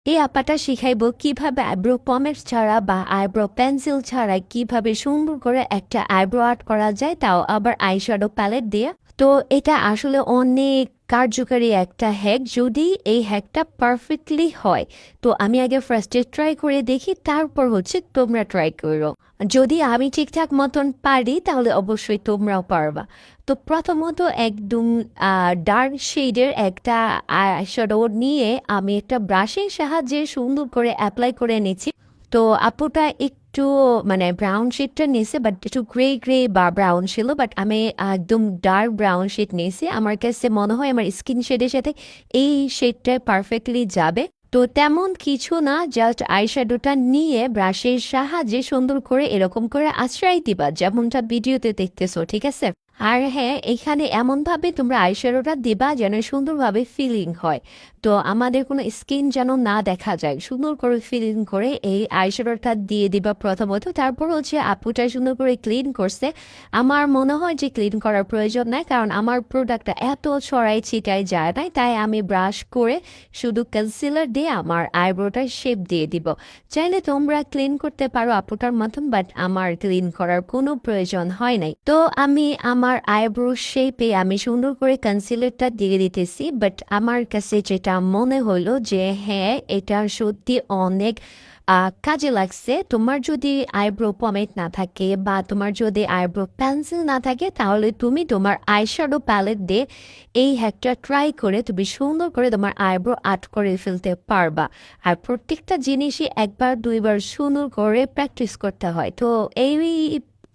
এই আপাটা শিখাইবো কিভাবে আইব্রো পমেড ছাড়া বা আইব্রো পেন্সিল ছাড়া কিভাবে সুন্দর করে একটা আইব্রো আর্ট করা যায়, তাও আবার আইশ্যাডো প্যালেট দিয়ে। তো এটা আসলে অনেক কার্যকারী একটা হ্যাক, যদি এই হ্যাকটা পারফেক্টলি হয়। তো আমি আগে ফার্স্টে ট্রাই করে দেখি, তারপর হচ্ছে তোমরা ট্রাই করো। যদি আমি ঠিকঠাক মতন পারি তাহলে অবশ্যই তোমরাও পারবা। তো প্রথমত একদম ডার্ক শেডের একটা আইশ্যাডো নিয়ে আমি একটা ব্রাশের সাহায্যে সুন্দর করে অ্যাপ্লাই করে নিচ্ছি। তো আপুটা একটু মানে ব্রাউন শেডটা নিয়েছে, বাট একটু গ্রে গ্রে বা ব্রাউন ছিল, বাট আমি একদম ডার্ক ব্রাউন শেড নিয়েছি। আমার কাছে মনে হয় আমার স্কিন শেডের সাথে এই শেডটা পারফেক্টলি যাবে। তো তেমন কিছু না, জাস্ট আইশ্যাডোটা নিয়ে ব্রাশের সাহায্যে সুন্দর করে এরকম করে আশ্রয় দিবা, যেমনটা ভিডিওতে দেখতেছো, ঠিক আছে? আর হ্যাঁ, এখানে এমনভাবে তোমরা আইশ্যাডোটা দিবা যেন সুন্দরভাবে ফিলিং হয়। তো আমাদের কোনো স্কিন যেন না দেখা যায়, সুন্দর করে ফিলিং করে এই আইশ্যাডোটা দিয়ে দিবা প্রথমত। তারপর হচ্ছে আপুটা সুন্দর করে ক্লিন করছে। আমার মনে হয় যে ক্লিন করার প্রয়োজন নাই, কারণ আমার প্রোডাক্টটা এত ছড়াই ছিটাই যায় নাই, তাই আমি ব্রাশ করে শুধু কনসিলার দিয়ে আমার আইব্রোটা শেপ দিয়ে দিব। চাইলে তোমরা ক্লিন করতে পারো আপুটার মতন, বাট আমার ক্লিন করার কোনো প্রয়োজন হয় নাই। তো আমি আমার আইব্রো শেপে আমি সুন্দর করে কনসিলারটা দিয়ে দিতেছি, বাট আমার কাছে যেটা মনে হলো যে হ্যাঁ, এটা সত্যি অনেক কাজে লাগছে। তোমার যদি আইব্রো পমেড না থাকে বা তোমার যদি আইব্রো পেন্সিল না থাকে, তাহলে তুমি তোমার আইশ্যাডো প্যালেট দিয়ে এই হ্যাকটা ট্রাই করে তুমি সুন্দর করে তোমার আইব্রো আর্ট করে ফেলতে পারবা। আর প্রত্যেকটা জিনিসই একবার দুইবার সুন্দর করে প্র্যাকটিস করতে হয়। তো এই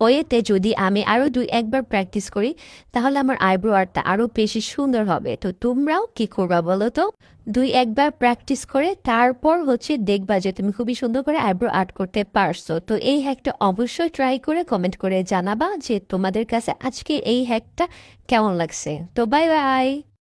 ওয়েতে যদি আমি আরো দুই একবার প্র্যাকটিস করি, তাহলে আমার আইব্রো আর্টটা আরো বেশি সুন্দর হবে। তো তোমরাও কি করবা বলো তো? দুই একবার প্র্যাকটিস করে তারপর হচ্ছে দেখবা যে তুমি খুবই সুন্দর করে আইব্রো আর্ট করতে পারছো। তো এই হ্যাকটা অবশ্যই ট্রাই করে কমেন্ট করে জানাবা যে তোমাদের কাছে আজকে এই হ্যাকটা কেমন লাগছে। তো বাই বাই।